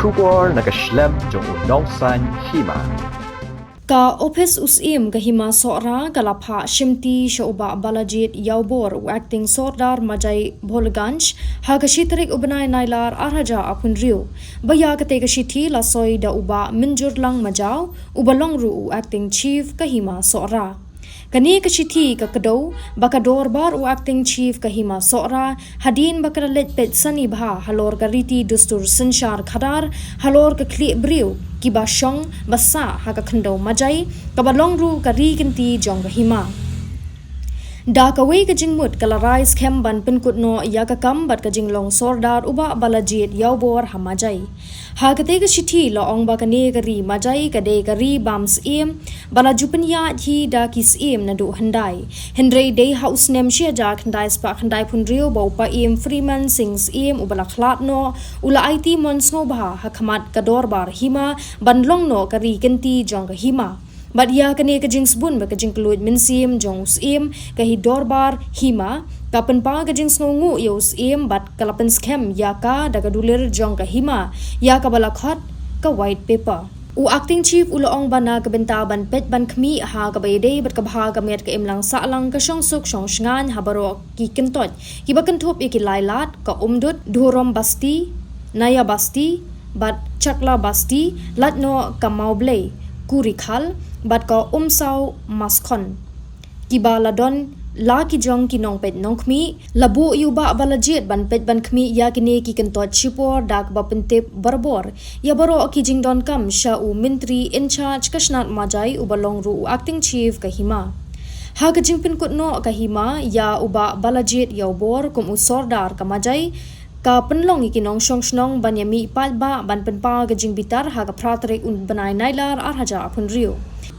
Schubor nakaslem jong unongsan hima. Ka office usim kahima sora kalapha shimti shoba balajit yaubor acting sordar majai bholganj hagashitrik ubnai nailar arhaja apunriu baya kate gashithi lasoi da uba minjurlang majau ubalong ru acting chief kahima sora kani kashithi kakado bakador bar acting chief kahima sora hadin bakaralet pet sani bha halor gariti dustur sanshar khadar halor ka kli briu kiba shong basa haka khando majai kabalong ru kari kinti jong hima da kawai ka jingmut kala rise kem ban pinkut no ya ka kam bat ka jinglong sordar uba balajit yaubor hamajai ha ka te ka shithi lo ong ba ka ne gari majai ka de gari bams em balajupin ya hi da kis em na du handai hendrei day house nem shia ja khandai spa khandai phunrio bo pa em freeman sings em ubala khlat no ula it monsngo ba ha khamat ka dor bar hima banlong no kari kenti jong ka hima But ya kane ka jings bun ba ka jing kluid minsim jong usim ka hi dorbar hima kapan pa ka jings ngu ya usim but kalapan scam ya ka daga dulir jong ka hima ya ka balakhot ka white paper u acting chief uloong bana ka bentaban pet ban khmi ha ka bayde bat ka bha ka met ka imlang sa lang ka shong suk shong shngan habaro ki kintot ki bakan thop ki lailat ka umdut dhurom basti naya basti bat chakla basti latno ka mauble kurikhal bat ka umsau maskon kibala don la ki jong ki nong pet nong khmi labu yuba balajit ban pet ban khmi ya kine ki kantot chipor dak ba pentep barbor ya baro ki jing don kam sha u mintri in charge kashnat majai ubalong ru acting chief ka hima ha ka jing pin kut no ka hima ya uba balajit yaubor kum usordar ka majai ka penlong ikinong shong shnong banyami palba ban penpa gajing bitar ha ka pratrek un banai nailar arhaja apunriu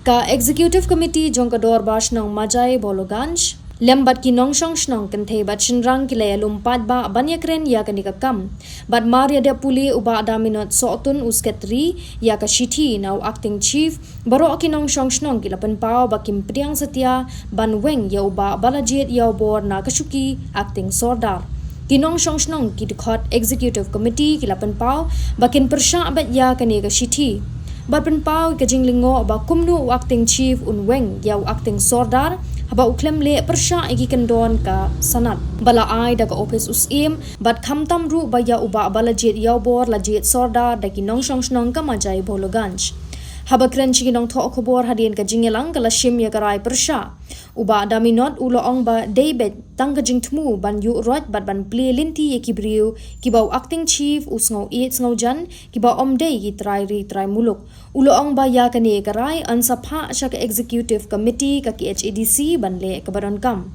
ka executive committee jong ka dor bash nong majai bologanj lembat ki nong shong shnong kan thei bat shinrang ki layalum patba banyakren ya kanika kam bat maria de puli uba daminot sotun usketri ya ka shithi now acting chief baro ki nong shong shnong ki lapan pau bakim priang satya ban weng ya uba balajit ya bor na kashuki acting sordar Kinong shong shnong ki dikhot executive committee ki lapan pau bakin persha bat ya kane ka shithi bapan pau ka jinglingo ba kumnu acting chief unweng ya acting sordar haba uklem le persha igi kendon ka sanat bala ai da ka office usim bat khamtam ru ba ya uba balajit ya bor lajit sordar da kinong shong shnong ka majai bologanj haba kren chi kinong tho khobor hadien ka jingelang kala shim ya karai persha uba daminot ulo ong ba david tang ka jing thmu ban yu rot bat ban play linti ye kibriu kibau acting chief usngo it sngo jan kiba om day ki trai ri trai muluk ulo ong ba ya kane karai ansapha sha ka executive committee ka khadc ban le ka baron kam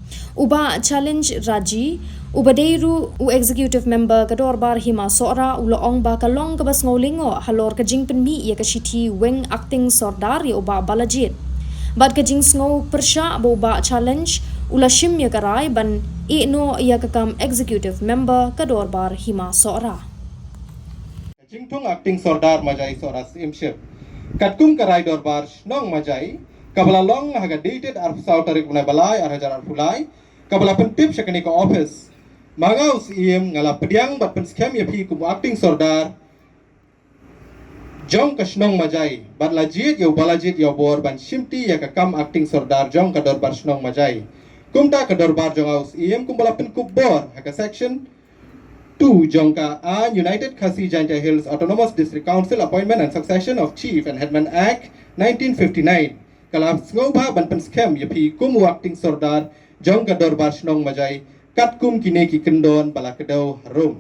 uba challenge raji ubadeiru u executive member ka dorbar hima sora ulo ong ba ka long ka bas ngolingo halor ka jing penmi ye ka shithi weng acting sordar ye uba balajit bat ka jing sngo persha bo ba challenge ula shim ye karai ban e no ya ka kam executive member ka dorbar hima sora jingtung acting sordar majai sora simship katkum karai dorbar nong majai kabala long haga dated ar sau tarik bunai balai ar hajar ar fulai kabala pentip shakani ka office mangaus iem ngala pediang bat pen scam ye pi kum acting sordar jong kashnong majai bat lajit yo balajit yo bor ban shimti ya ka kam acting sordar jong ka dorbar shnong majai kumta ka dorbar jong aus iem kum bala pen kup bor haka section 2 jong ka a United Khasi Jaintia Hills Autonomous District Council Appointment and Succession of Chief and Headman Act 1959 kalap sngoba ban pen scam ye pi kum acting sordar jong ka dorbar shnong majai kat kum kine ki kendon bala kedau harum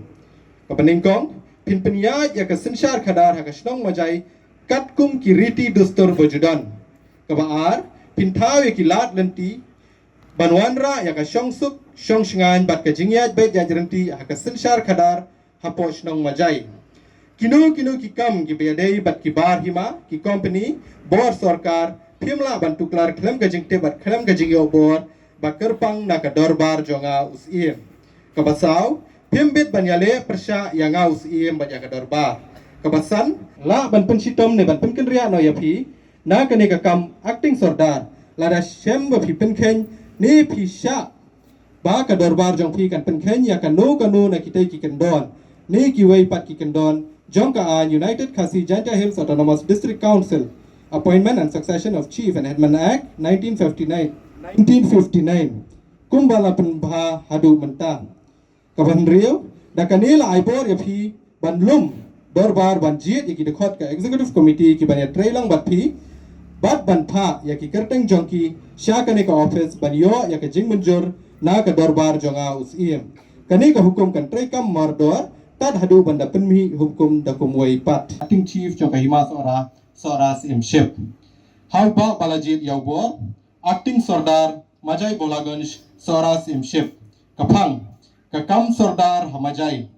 kapaningkong pinpenya ya ka sinshar khadar ha ka shnong majai kat kum ki riti dustur bojudan kabaar pinthaw ki lat lenti banwanra ya ka shongsuk shong shngan bat ka jingyat be jajrenti ha ka sinshar khadar ha po shnong majai kino ki kam ki bedei bat ki bar hima ki company bor sarkar phimla bantuklar khlem ka jingte bat khlem ka jingyo bor bakerpang na ka dorbar jonga usim kabasaw pimbit banyale persya yang aus iem banya ka dorbar kabasan la ban pensitom ne ban penken ria no yapi na kane ka kam acting sordar la da shem ba pi penken ni pi sha ba ka dorbar jong pi kan penken ya kan no na kitai ki kendon ni ki wei pat ki kendon Jongka United Khasi Janta Hills Autonomous District Council Appointment and Succession of Chief and Headman Act 1959 Kumbala Penbha Hadu Mentang Kaban Rio Dakanila Aibor Yapi Ban Lum Dorbar Ban Jit Yaki Dekot Ka Executive Committee Ki Ban Trailang Bat Pi Bat Ban Pa Yaki Kerteng Jongki Syakane ka office Ban Yo Yaki Jing Menjur Na ka Dorbar Jonga Usiem Kani ka hukum kan Trekam Mardor Tad hadu banda penmi hukum dakum waipat. Acting Chief Jongka Hima Sora Simship. How ba Balajit Yaubor, Acting Sordar Majai Bolaganj Sora Simship. Kapang, Kakam Sordar Hamajai.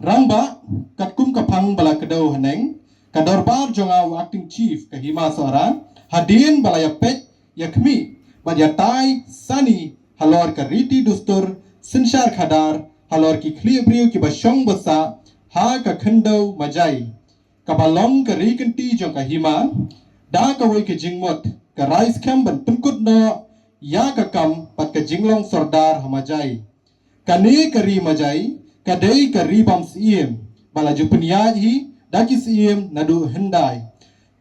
Rangba, Katkum Kapang Balakadau Haneng, Kadorbar Jonga Acting Chief Kahima Sora, Hadin Balayapet Yakmi, Bayatai Sani, Halor Kariti Dustur, Sinshar Khadar, Halor ki kliabriu ki basyong basa ha ka khandau majai ka balong ka rikanti jong ka hima da ka wei ka jingmot ka rice camp ban tunkut no ya ka kam pat ka jinglong sordar hamajai ka ne ka ri majai ka dei ka ri bam siem bala jupniya hi da ki siem nadu hendai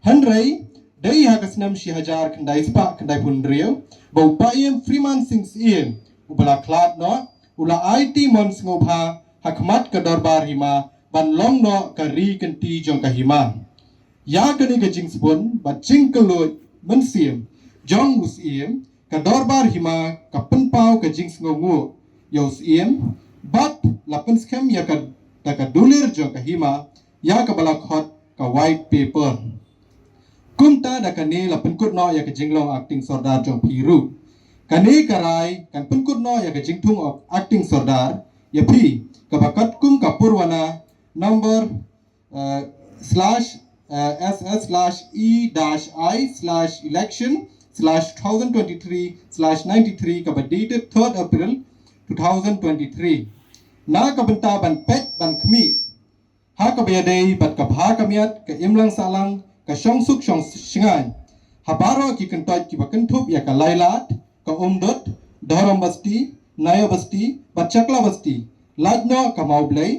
hanrei dei ha ka snam shi hajar khandai spa khandai punriu bau paiem freeman sing siem ubala klat no Ula IT mons ngobha hakmat ka dorbar hima ban long no ka ri kenti jong ka hima ya kani ka jing spon ba jing keloi mensiem jong usiem ka dorbar hima ka penpau ka jing ngongu yo siem bat lapen scam ya ka ta ka dulir jong ka hima ya ka balakhot ka white paper kumta da kani lapen kut no ya ka jinglong acting sordar jong piru Kani karai kan penkut no ya kejingtung of acting sordar ya pi kabakat kum kapurwana number /SS/E-I/election/2023/93 kabad dated 3rd April 2023 na kabenta ban pet ban kmi ha kabayadei bat kabha kamiat ka imlang salang ka syongsuk syong singan habaro ki kentot ki bakentup ya ka lailat ka umdot, Dharam Basti, Naya Basti, Bachakla Basti, Lajno ka Maublay,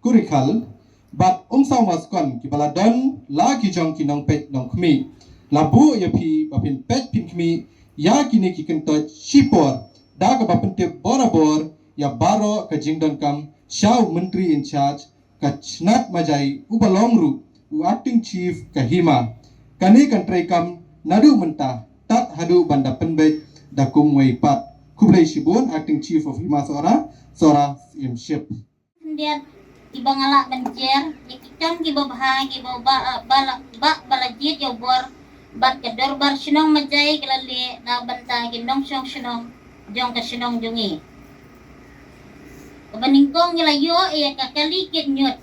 Kurikal, Bat Umsaw Maskon, ki Baladon, La ki Jong ki Nong Pet Nong Kmi, Labu ya pi bapin pet pin kmi, ya kini ki kentot Shipor, da ka bapin tip borabor, ya baro ka Jingdon Kam, Shaw Menteri in charge, ka Chnat Majai, Ubalongru, u acting chief ka Hima, kani kan Kam, Nadu Mentah, Tat Hadu Banda Penbet, Dakum Waipat Kublai Shibun Acting Chief of Hima Sora Simship Kemudian iba ngalak banjir ikicam ki babha ki baba balajit yo bor bat ke dorbar sinong majai kelale na banta ki nong syong sinong jong ka sinong jungi kabaningkong ngila yo e ka kali kit nyut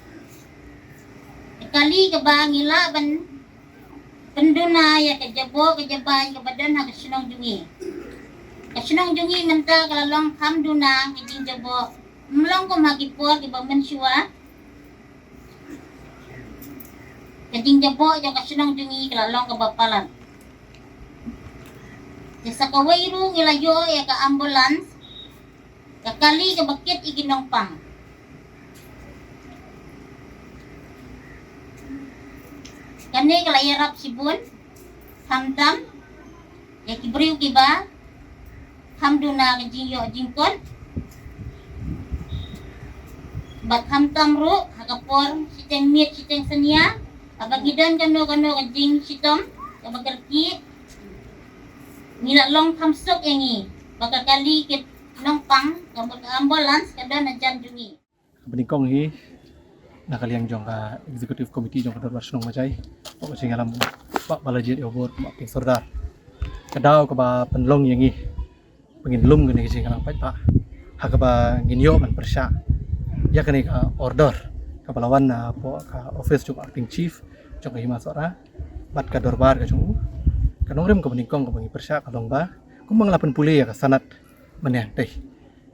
kali ka bangila ban penduna ya ke jabo ke jaban ke badan ha ka sinong jungi Kasinong jungi menta kalalong hamduna kijing jabo mlong ko magipor ki bamensua kijing jabo jo kasinong jungi kalalong kabapalan sa kawairu ngilayo ya ka ambulance kakali ka bakit iginong pang kani kalayarap sibun hamdam ya kibriu kiba hamduna kejingyo jingkon bat hamtam ru hakapor siteng miet siteng senia abagidon kano kejing sitom kabagerki ngila long hamsok yangi bakakali kit nongpang kabut ambulance kadon ajan jungi Beningkong hi nakaliang jong ka executive committee jong ka Dorbar Sinong Majai pok singalam Pak Balajit Yaubor Pak Ping Sordar kadao ka ba penlong yangi penginlum gini kasi kalang pait pa hakaba ginyo man persya ya kani ka order ka palawan na po ka office jong acting chief jong ka Hima Sora bat ka dorbar ka jong kanong rem ka beningkong ka bangi persya kalong ba kung manglapan puli ya ka sanat maneh teh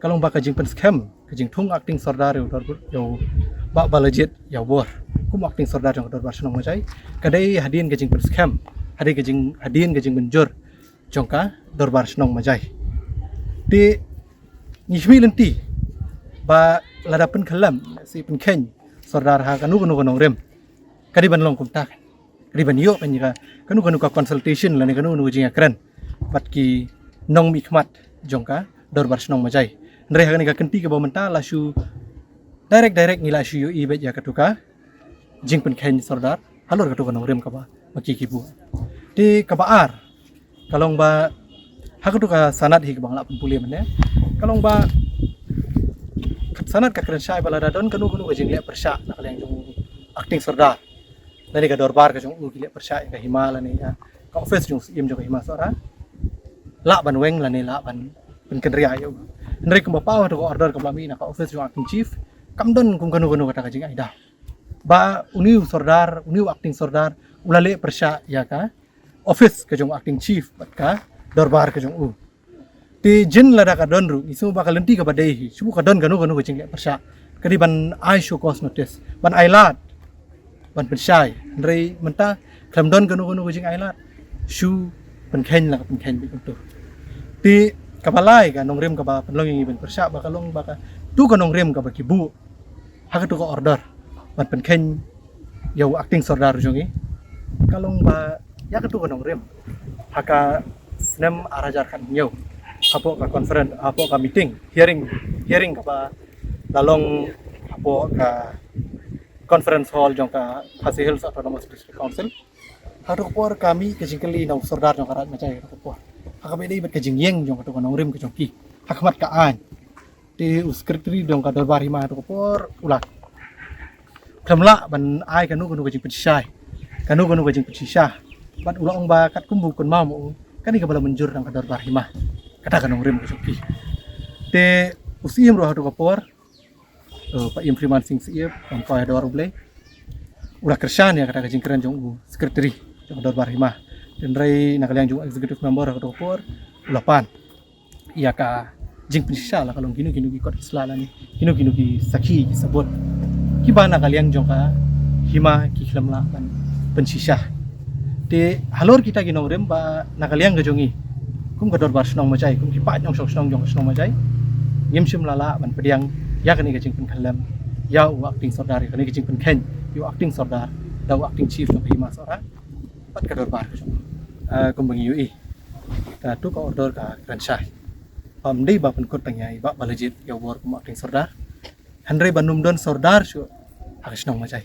kalong ba ka jing pen scam ka jing thung acting sordar yo ba balajit Yaubor kum acting sordar jong ka Dorbar Sinong Majai kadai hadin ka jing pen scam hadin ka jing menjur jong ka Dorbar Sinong Majai di nishmi lenti ba ladapan kalam si penkeny sordar ha kanu nong rem kadi ban long kumta kadi ban yo pen ka kanu ka consultation la ne kanu jinga kren bat ki nong mi khmat jongka dorbar snong majai ndre ha ka kenti ka bomenta la shu direct ngila shu yo i bet ya katuka jing pen khen sordar halor katuka nong rem ka ba maki kibu di kabaar kalong ba hakatuka sanat hi bang la puli mane kalong ba sanat ka kren syai bala dadon kanu ka jing le persya na kaleng jong acting sordar dari ka dorbar ka jong le persya ka himala ni ya ka office jong im jong hima sora la ban weng la ni la ban pen kendria yo ndre ka bapaw to order ka blami na ka office jong acting chief kamdon kum kanu kata ka jing aida ba uniu sordar uniu acting sordar ulale persya ya ka office ka jong acting chief bat ka dorbar ka jong ti jin lada ka don ru isu bakal lenti ka badai subu ka don kanu ka jing le persya kadi ban I show cause notice ban ailat ban pensyai ndre menta klam don kanu ka jing ailat shu pen khen la pen khen bi tu ti kabalai ka nong rem ka ba penlong yang ben persya bakalong baka tu ka nong rem ka ba kibu ha ka tu ka order ban pen khen yau acting sordar jongi kalong ba ya ka tu ka nong rem haka snem arajar kan nyau apo ka conference apo ka meeting hearing ka ba lalong apo ka conference hall jong ka Pasir Hills Autonomous District Council hadu por kami kejingkeli nau sordar jong karat macai hadu por haka be dei bet kejingyeng jong ka nong rim ka jong ki hakmat ka an ti secretary jong ka dorbar hima hadu por ulak khamla ban ai kanu kejing pensai kanu kejing pensisah bat ulang ba kat kumbu kun mau kan ni ka bala menjur nang ka dorbar hima kata kanong rim kusuki te usim roh hadu kapor Pak Im Freeman Singh siep ang kaya dawar ublay ura kersan ya kata kajing keren jong sekretari jong dorbar hima dan rai nakaliang jong executive member hadu kapor ulapan iya ka jing pensisa la kalong kinu kot islala ni kinu ki saki ki sabot ki ba nakaliang jong ka hima ki khlam la ban pensisa te halor kita ginong rem ba nakaliang ga jongi kum ka dorbar snong majai kum ki pa nyong snong jong snong majai ngim sim lala ban pediang ya kani ka jing pen khalam ya u acting sordar kani ka jing pen khen yu acting sordar da acting chief jong hima sora pat ka dorbar ka jong kum bangi yu ta tu ka order ka kranshai pam dei ba pen kot pangyai ba balajit ya wor kum acting sordar handre banum don sordar shu ha snong majai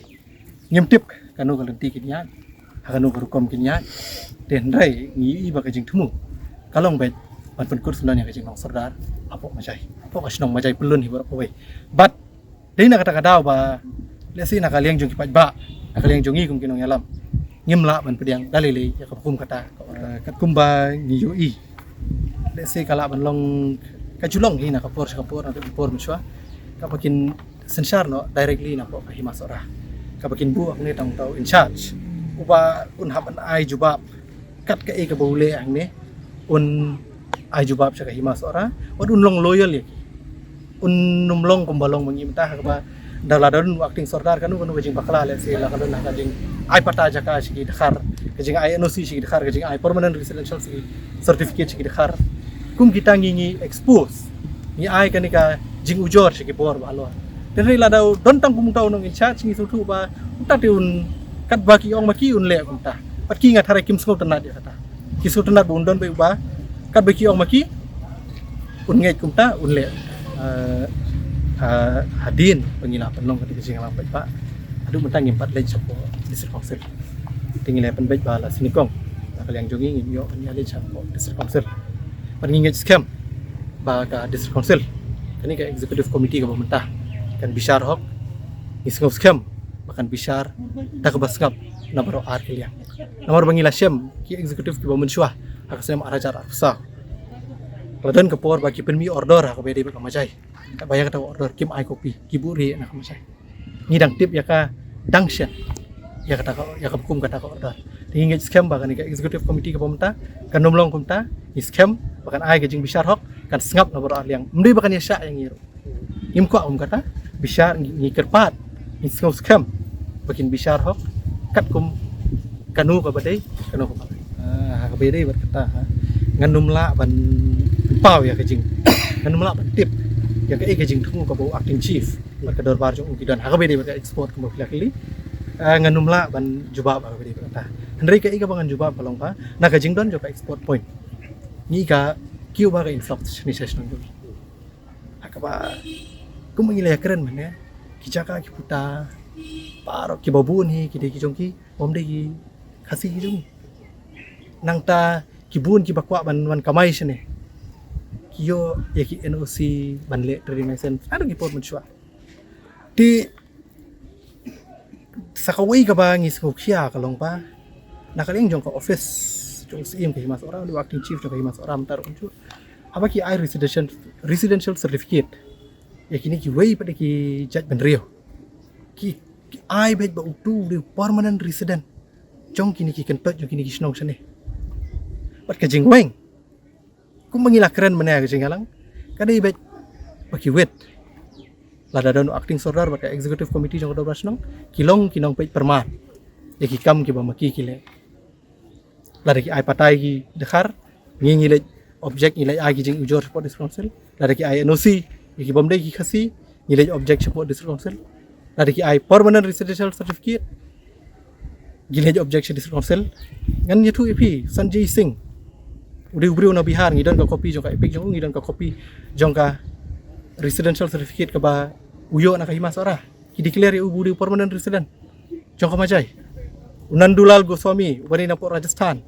ngim tip kanu ka lenti kinyan ha kanu rukom kinyan den rai ngi ba ka jing thumu kalong bet ban pen kut sebenarnya kajing nong sordar apo majai apo kasnong majai pelun hi berapa we but dei na kata kadau ba lesi na kaliang jong kipat ba na kaliang jongi kum kinong yalam ngimla ban pediang dalile ya kum kata kat kumba ngi yui lesi kala ban long kajulong hi na kapor na por miswa kapakin sensar no directly na po kahima sora kapakin bu ang ni tang tau in charge uba unhab an ai jubab kat ka e ka bole ang ni un ai jubab sa kahima sora od unlong loyal ya un numlong kumbalong mangimta ka ba daladon acting sordar kanu kajing bakla le sila kalon na kajing ai pata jaka sigi dakhar kajing ai NOC sigi dakhar kajing ai permanent residential sigi certificate sigi dakhar kum kita ngingi expose ni ai kanika jing ujor sigi bor ba lo den la daw don tang kum taw nong in charge ngi sutu ba uta tiun kat baki ong maki un le kumta pat ki ngat hare kim skop tanat ya kata kisu tanat bun don ba kat baki ong maki un ngai kumta un le hadin pengila penlong ketika sing lampai pak aduh mentang empat lej sopo district council tinggal pen baik bala sini kong nakal yang jongi ngim yo nya lej sopo district council pengingat scam ba ka district council kani ka executive committee ka pemerintah kan bishar hok isngop scam bahkan bishar tak basngap nomor ar kalian nomor bangila syam ki executive ki pemerintah akasem arajar arsa Ladan ke por bagi penmi order ka bede ka majai tak bayar kata order kim ai kopi kiburi nak majai ngidang tip ya ka dangsian ya kata ya ka hukum kata ka order tinggi scam bahkan ka executive committee ka pemerintah kan nomlong kumta scam bahkan ai gajing bishar hok kan sengap nomor yang mendai bahkan ya syak yang ngiru im ko kata bishar ngi kerpat ngi scam bakin bishar hok kat kum kanu ka badai kanu ka ka bede berkata nganum la ban pau ya kajing nganum la ban tip ya ke jing thung ka bo acting chief bar ka dorbar jong gidan ha ka bede bar export ka bila kili nganumla ban jubab ka bede ta hendrai ka bangan jubab kalong pa na ka jing don jo ka export point ni ka kiu ba ka influx ni session do ha ka ba kum ngile keren man ya kijaka ki puta paro ki babun hi ki de ki jong ki om de ki khasi ki jong nang ta ki bun ki bakwa ban kamai sene kiyo ya ki NOC banle trading license ano gi pot muchwa ti sakawai ka ba ngis ko khia ka long pa nakaling jong ka office jong sim ka himas orang di acting chief jong ka himas orang tar unchu apa ki ai residential certificate ya kini ki wei pada ki judge ban rio ki ai bet ba utu di permanent resident jong kini ki kentot jong kini ki snong sene pat ka jing weng kum mangila keren mana ka jing alang kadai bet baki wet lada don acting sordar baka executive committee jong 12 nong kilong kinong peit perman ya ki kam ki ba maki kile lada ki ai patai ki dekhar ngi le object ngi le ai ki jing ujor support this council lada ki ai NOC ki bomdai ki khasi ngi le object support this council lada ki ai permanent residential certificate gile object this council ngan yetu EP Sanjay Singh uri na Bihar ngidon ka copy jong ka epic jong ngidon ka copy jong ka residential certificate ka ba uyo na ka himas ora ki declare ubudi permanent resident jong ka majai Nandulal Goswami wani na po Rajasthan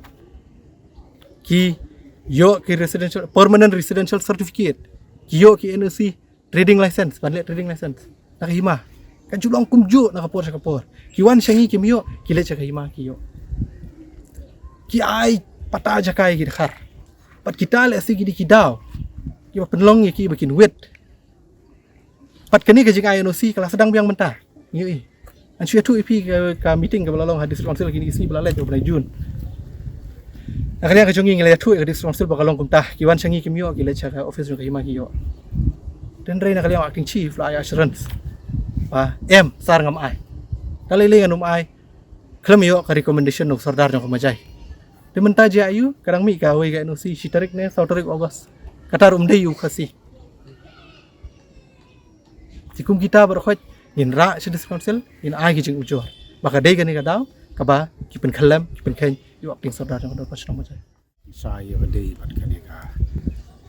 ki yo ki residential permanent residential certificate ki yo ki NOC trading license banle trading license na ka hima kan julong kumju na kapor sa kapor ki wan syangi ki miyo ki le sa ka hima ki yo ki ai pata jakai ki dekhar pat kita le asigi di kidaw ki penlong ki bikin wet pat kani ka jing INOC kala sedang biang mentah ngi an share tu EP ka meeting ka balalong hadis council kini isi balalai ka bulan Jun akanya ka jongi ngile tu ka hadis council bakalong kumtah ki wan sangi kimyo ki le cha ka office ka hima ki yo dan rei na kaliang acting chief la assurance pa sar ngam ai dalile nganum ai klam yo ka recommendation of sardar jong kamajai de mentaja ayu kadang mi ka we ga NOC sitarik ne sautarik August katar umdei yu khasi sikum kita berkhot in ra sidis council in ai ki jing ujor maka dei gani ka daw ka ba ki pen khalam ki pen khen yu acting sardar jong dor pasno majai saya bade bat kane ka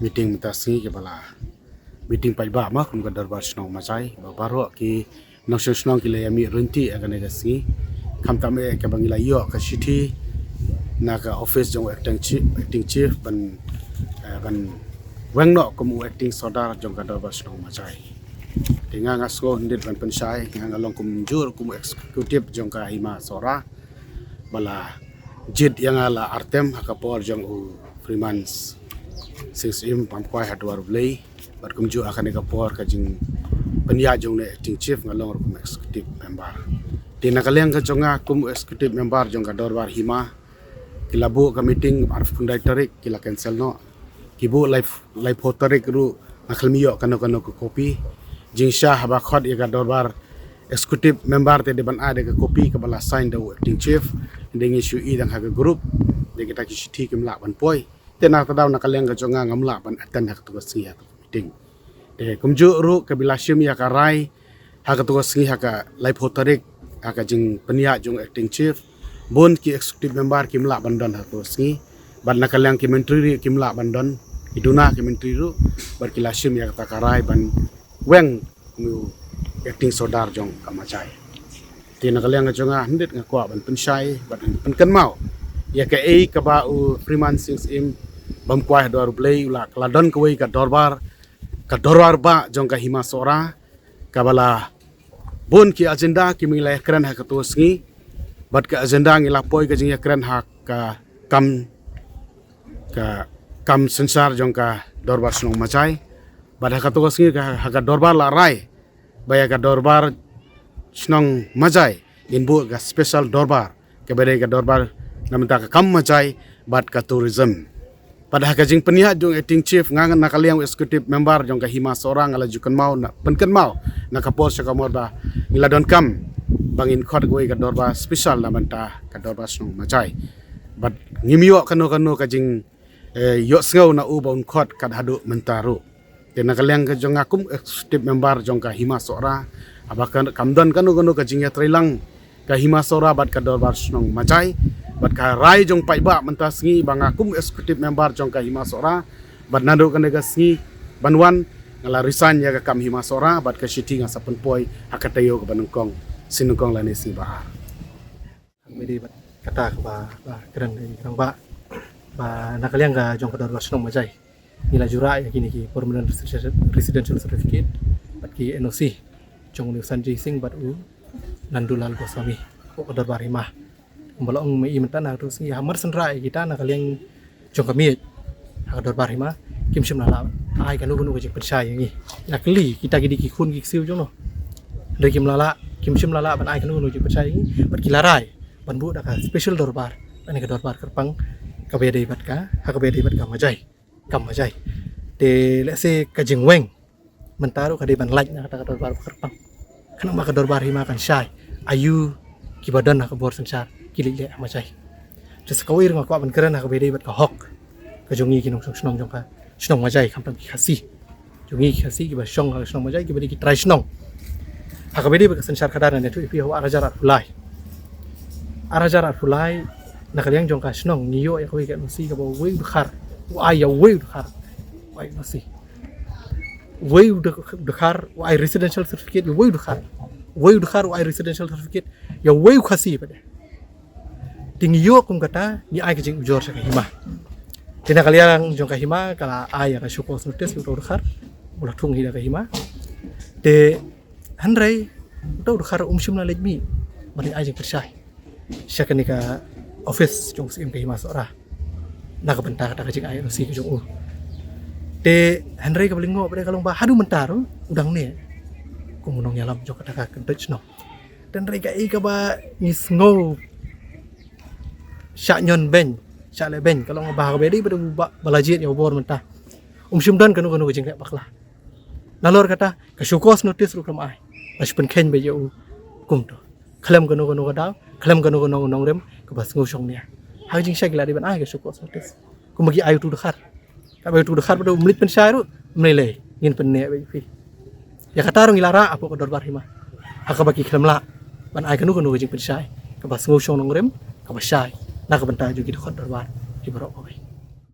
meeting mutasi ke bala meeting pai ba ma kun ka darbar snong majai ba baro ki national snong ki le mi renti agane ga si kham tame ke bangila yo ka city na ka office jong acting chief ban wengno kum acting sordar jong ka darbar snong majai tinga ngasko ndit ban pensai nga long kum jur kum executive jong ka hima sora bala jid yang ala artem hakapor jong u freemans 6im pamkwai hadwar blei bat kum ju akan ka por ka jing penya jong ne acting chief ngalong kum executive member tina kaleng ka jonga kum executive member jong ka dorbar hima kilabu ka meeting arf kundai tarik kila cancel no kibu live hotarik ru nakhalmiyo kano ko copy jing shah ba khod ya ka dorbar executive member te deban ade ka copy ka bala sign the acting chief ding issue i dang ha ka group de kita ki sithi kim la ban poi te na tadaw nakaleng ka jonga ngamla ban atan ha ka tugas siya meeting de kumju ru ka bilashim ya ka rai ha ka tugas siya ka live hotarik ha ka jing penia jong acting chief bon ki executive member kimla bandon ha to singi ban nakalang ki menteri kimla bandon iduna ki menteri ru bar ki lashim ya ta karai ban weng mu acting sodar jong kamachai ti nakalang jonga hindit nga kwa ban pensai ban penkan mau ya ka ka ba u priman 6im bam kwa dor play ula kladon ko ka dorbar ba jong ka hima sora kabala bon ki agenda ki milai kran ha ka to singi bat ka agenda ngila poi ka jing yakran hak ka kam sensar jong ka dorbar snong macai bat ha ka to singi ka ha ka dorbar la rai baya ka dorbar snong macai inbu ka special dorbar ke bere ka dorbar namta ka kam macai bat ka tourism pada ka jing penia jong acting chief ngangan nakaliang executive member jong ka hima seorang ala jukan mau na penken mau na ka pos ka morda ngila don kam bangin khot goi ka dorba special na manta ka dorba snong macai bat ngimyo kano ka jing yo sngau na u baun khot ka hadu mentaru Tena kaliang ke jong akum executive member jong ka hima sora abakan kamdan kanu ka jingya trilang ka hima sora bat ka dorbar snong majai bat ka rai jong paiba mentas ngi bang akum executive member jong ka hima sora bat nado kan ga sngi banwan ngala resign ya ka kam hima sora bat ka shiti nga sapen poi hakatayo ka banungkong sinungkong lani si bahar. Bedi bat kata ke ba keren kang ba nakaliang ga jong ka dorbar snong majai nila jura ya kini ki permanent residential certificate bat ki NOC jong Nusan Jising bat u Nandulal Goswami ko dorbar hima balong mai mentan terus ni hamar senra kita nakaliang jong kami ha dorbar hima kim sim nala ai kanu kanu jing percaya ngi nakli kita gidi ki khun ki siu jong no dari kim sim lala ban ai kanu kanu jing percaya ngi bat kilarai ban bu da ka special dorbar ani ka dorbar kerpang ka bede bat ka ha ka bede bat ka majai kam majai de let's say ka jingweng mentaru ka de ban like na kata dorbar kerpang kana ma ka dorbar hima kan syai ayu ki badan ka bor sensar kili le majai just kawir ma ko ban keren ka bede bat ka hok ka jongi ki nong snong jong ka snong majai kam tam ki khasi jongi ki khasi ki ba shong ka snong majai ki bede ki try snong ha ka bede bat sensar kadar na tu pi ho arajarat fulai nakaliang jong ka snong niyo ya ko ka musi ka bo we khar wai ya we khar wai musi we khar wai residential certificate we khar wai residential certificate ya we khasi pada ting yo kum kata ni ai ka jing ujor sa ka hima tina kaliang jong ka hima kala ai ka syukur notice u khar ulah tung hida ka hima de hanrai u khar shimna lejmi mari ai jing persai syakanika office jong sim ka hima sora na ka benta ka jing ai si jong u de hanrai ka blingo pada kalong ba hadu mentar udang ne kumunong yalam jong ka ka dutch no dan rai ka ka ba ngisngo syak nyon ben syak le ben kalau ngabah ka bedi pada balajit ya bor mentah simdan kanu kanu jing lek bakla nalor kata ka syukos notice ru kam ai mas pen ken be yo kum to khalam kanu kanu ka daw khalam kanu kanu nong rem ka bas ngusong nia ha jing syak la di ban ai ka syukos notice kum bagi ai tu dekhar ka be tu dekhar pada umlit pen syai ru mlele ngin pen ne be fi ya kata rong ilara apo ka dorbar hima ha ka bagi khalam la ban ai kanu kanu jing pen syai ka bas ngusong nong rem ka bas syai na ka benta ju ki dekhar dorbar ibarok